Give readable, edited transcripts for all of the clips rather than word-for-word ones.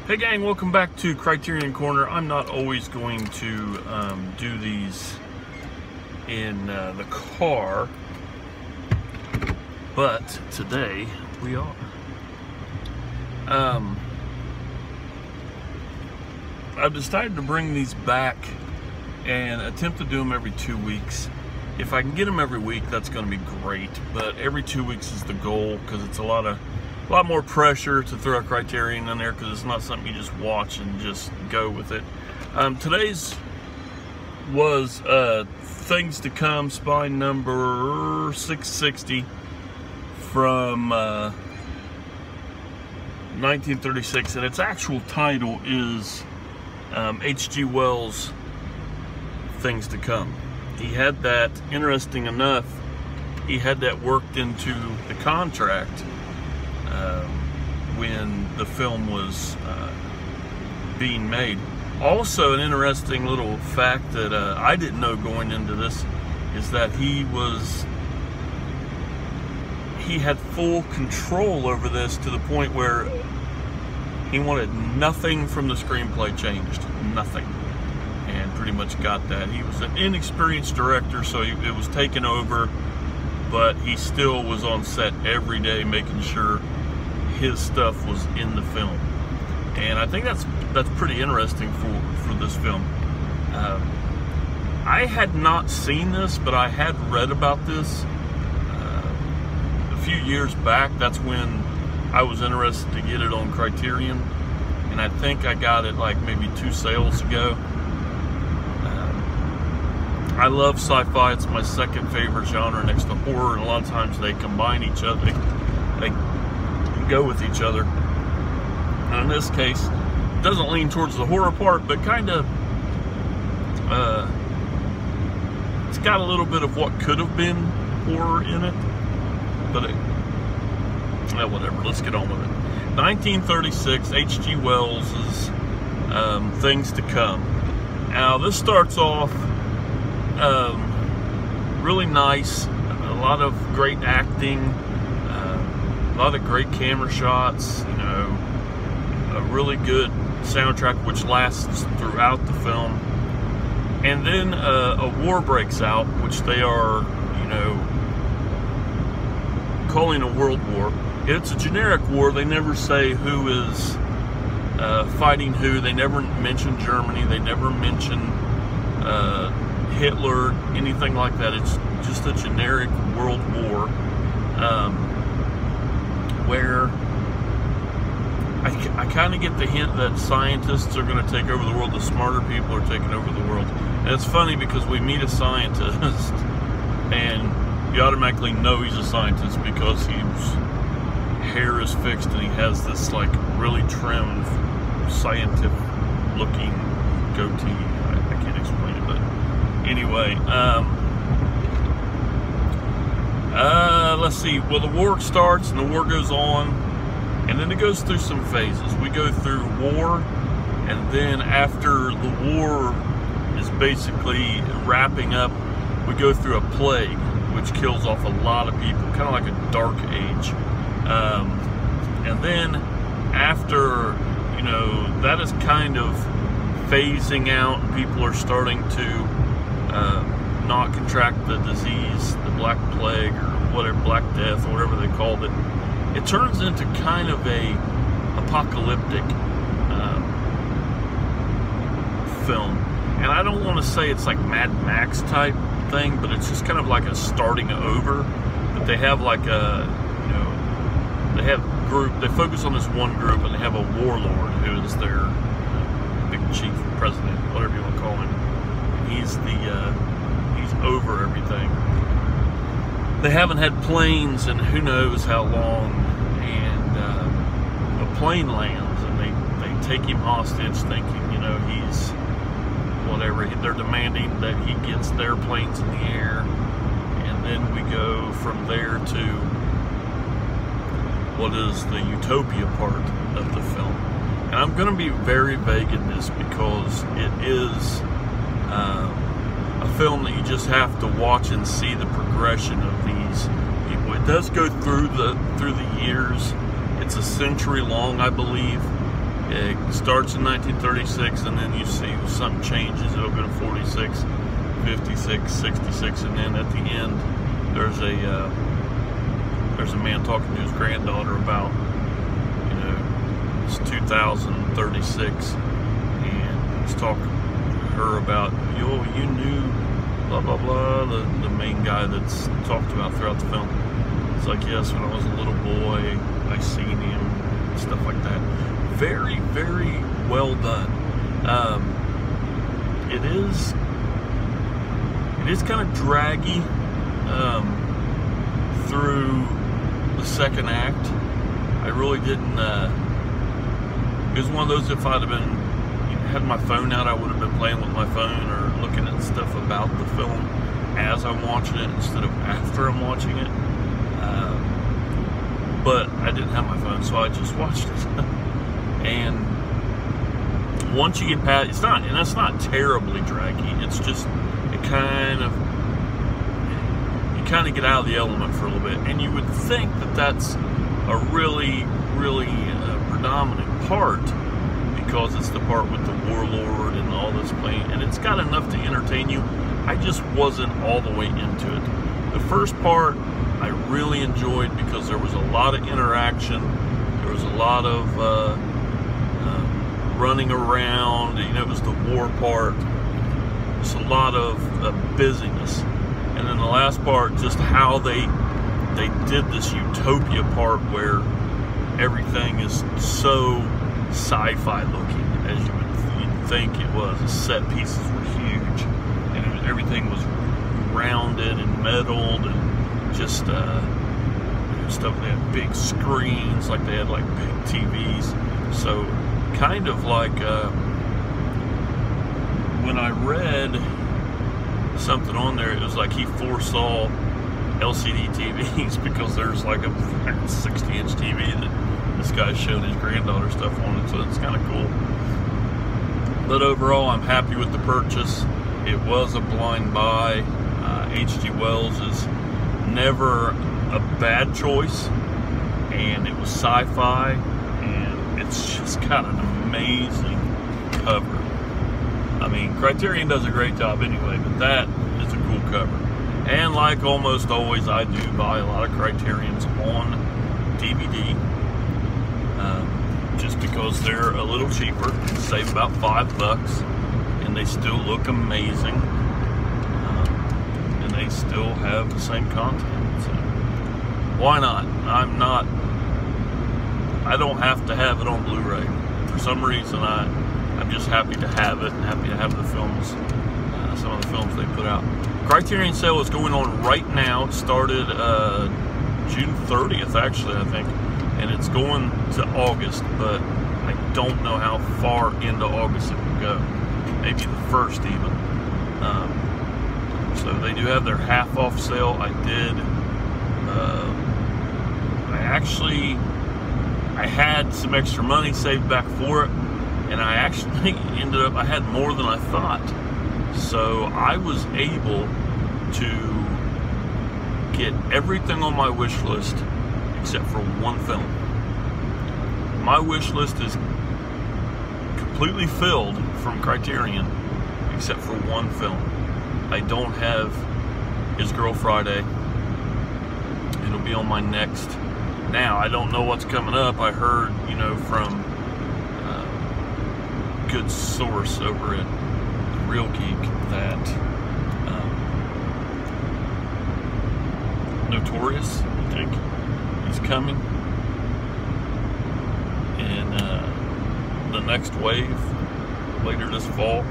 Hey gang, welcome back to Criterion Corner. I'm not always going to do these in the car, but today we are. I've decided to bring these back and attempt to do them every 2 weeks. If I can get them every week, that's going to be great, but every 2 weeks is the goal because it's a lot more pressure to throw a Criterion in there because it's not something you just watch and just go with it. Today's was Things to Come, spine number 660 from 1936, and its actual title is H.G. Wells' Things to Come. He had that, interesting enough, he had that worked into the contract when the film was being made. Also, an interesting little fact that I didn't know going into this is that he had full control over this to the point where he wanted nothing from the screenplay changed, nothing, and pretty much got that. He was an inexperienced director, so it was taken over, but he still was on set every day making sure his stuff was in the film. And I think that's pretty interesting for this film. I had not seen this, but I had read about this a few years back. That's when I was interested to get it on Criterion, and I think I got it like maybe 2 sales ago. I love sci-fi. It's my second favorite genre next to horror, and a lot of times they combine each other. They go with each other. And in this case, it doesn't lean towards the horror part, but kind of it's got a little bit of what could have been horror in it, but whatever, let's get on with it. 1936, H.G. Wells' Things to Come. Now this starts off really nice, a lot of great acting, a lot of great camera shots, you know, a really good soundtrack which lasts throughout the film. And then a war breaks out, which they are, you know, calling a world war. It's a generic war. They never say who is fighting who. They never mention Germany. They never mention Hitler, anything like that. It's just a generic world war. Where I kind of get the hint that scientists are going to take over the world, the smarter people are taking over the world. And it's funny because we meet a scientist and you automatically know he's a scientist because his hair is fixed and he has this like really trimmed, scientific looking goatee. I can't explain it, but anyway, let's see. Well, the war starts and the war goes on, and then it goes through some phases. We go through war, and then after the war is basically wrapping up, we go through a plague, which kills off a lot of people, kind of like a dark age. And then after, you know, that is kind of phasing out, and people are starting to not contract the disease, the Black Plague, or whatever, Black Death, or whatever they called it. It turns into kind of a apocalyptic film. And I don't want to say it's like Mad Max type thing, but it's just kind of like a starting over. But they have like a, you know, they focus on this one group, and they have a warlord who is their big chief, president, whatever you want to call him. He's over everything. They haven't had planes in who knows how long, and a plane lands, and they take him hostage, thinking, you know, he's whatever. They're demanding that he gets their planes in the air, and then we go from there to what is the utopia part of the film. And I'm going to be very vague in this because it is a film that you just have to watch and see the progression of these people. It does go through the years. It's a century long, I believe. It starts in 1936, and then you see something changes. It'll go to 46, 56, 66, and then at the end, there's a man talking to his granddaughter about, you know, it's 2036, and he's talking to her about, you knew, blah blah blah, the main guy that's talked about throughout the film. It's like, yes, when I was a little boy, I seen him, stuff like that. Very, very well done. It is kind of draggy through the second act. I really didn't. It was one of those, if I'd have been had my phone out, I would have been playing with my phone or looking at stuff about the film as I'm watching it instead of after I'm watching it. But I didn't have my phone, so I just watched it. And once you get past, it's not terribly draggy. It's just, you kind of get out of the element for a little bit. And you would think that that's a really predominant part, because it's the part with the warlord and all this playing, and it's got enough to entertain you. I just wasn't all the way into it. The first part I really enjoyed because there was a lot of interaction. There was a lot of running around. You know, it was the war part. It's a lot of busyness. And then the last part, just how they did this utopia part where everything is so sci-fi looking, as you'd think it was. The set pieces were huge, and everything was rounded and metalled, and just stuff. They had big screens, like they had like big TVs. So kind of like when I read something on there, it was like he foresaw LCD TVs, because there's like a 60-inch TV that this guy's showing his granddaughter stuff on it, so it's kind of cool. But overall, I'm happy with the purchase. It was a blind buy. H.G. Wells is never a bad choice, and it was sci-fi, and it's just got an amazing cover. I mean, Criterion does a great job anyway, but that is a cool cover. And like almost always, I do buy a lot of Criterions on DVD, just because they're a little cheaper, save about $5, and they still look amazing, and they still have the same content. So why not? I don't have to have it on Blu-ray. For some reason, I'm just happy to have it, and happy to have the films, some of the films they put out. Criterion sale is going on right now. It started June 30th, actually, I think, and it's going to August, but I don't know how far into August it will go. Maybe the 1st even. So they do have their half-off sale. I had some extra money saved back for it, and I actually ended up, I had more than I thought. So I was able to get everything on my wish list except for one film. My wish list is completely filled from Criterion except for one film. I don't have His Girl Friday. It'll be on my next. Now, I don't know what's coming up. I heard, you know, from good source over at Real Geek that Notorious, I think, is coming in the next wave later this fall,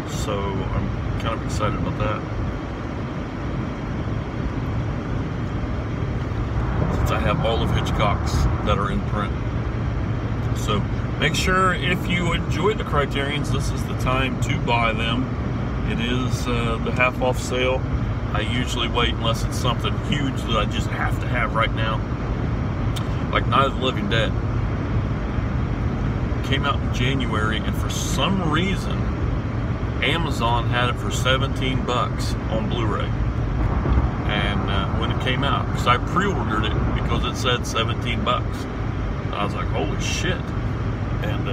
so I'm kind of excited about that, since I have all of Hitchcock's that are in print. So make sure, if you enjoy the Criterions, this is the time to buy them. It is the half-off sale. I usually wait unless it's something huge that I just have to have right now. Like Night of the Living Dead. Came out in January, and for some reason, Amazon had it for $17 on Blu-ray. And when it came out, because I pre-ordered it because it said $17. I was like, holy shit. And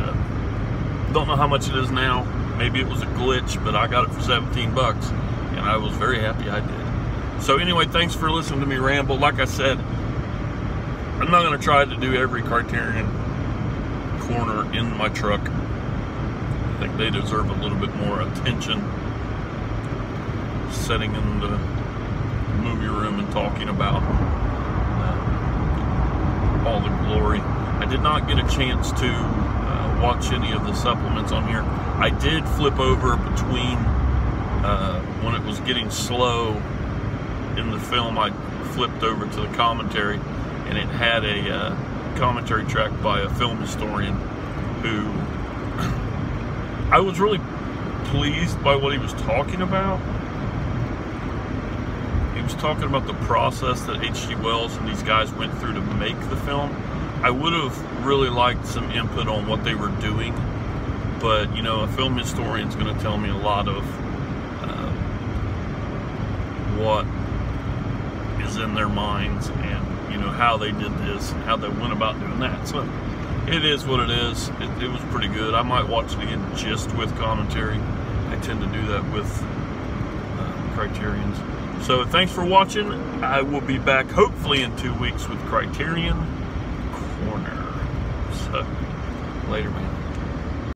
don't know how much it is now. Maybe it was a glitch, but I got it for 17 bucks, and I was very happy I did. So anyway, thanks for listening to me ramble. Like I said, I'm not going to try to do every Criterion corner in my truck. I think they deserve a little bit more attention, sitting in the movie room and talking about all the glory. I did not get a chance to watch any of the supplements on here. I did flip over between when it was getting slow in the film. I flipped over to the commentary, and it had a commentary track by a film historian who I was really pleased by what he was talking about. He was talking about the process that H.G. Wells and these guys went through to make the film. I would have really liked some input on what they were doing, but you know, a film historian's going to tell me a lot of what is in their minds, and you know, how they did this and how they went about doing that. So it is what it is. It was pretty good. I might watch it again just with commentary. I tend to do that with Criterions. So thanks for watching. I will be back hopefully in 2 weeks with Criterion Corner. So later, man.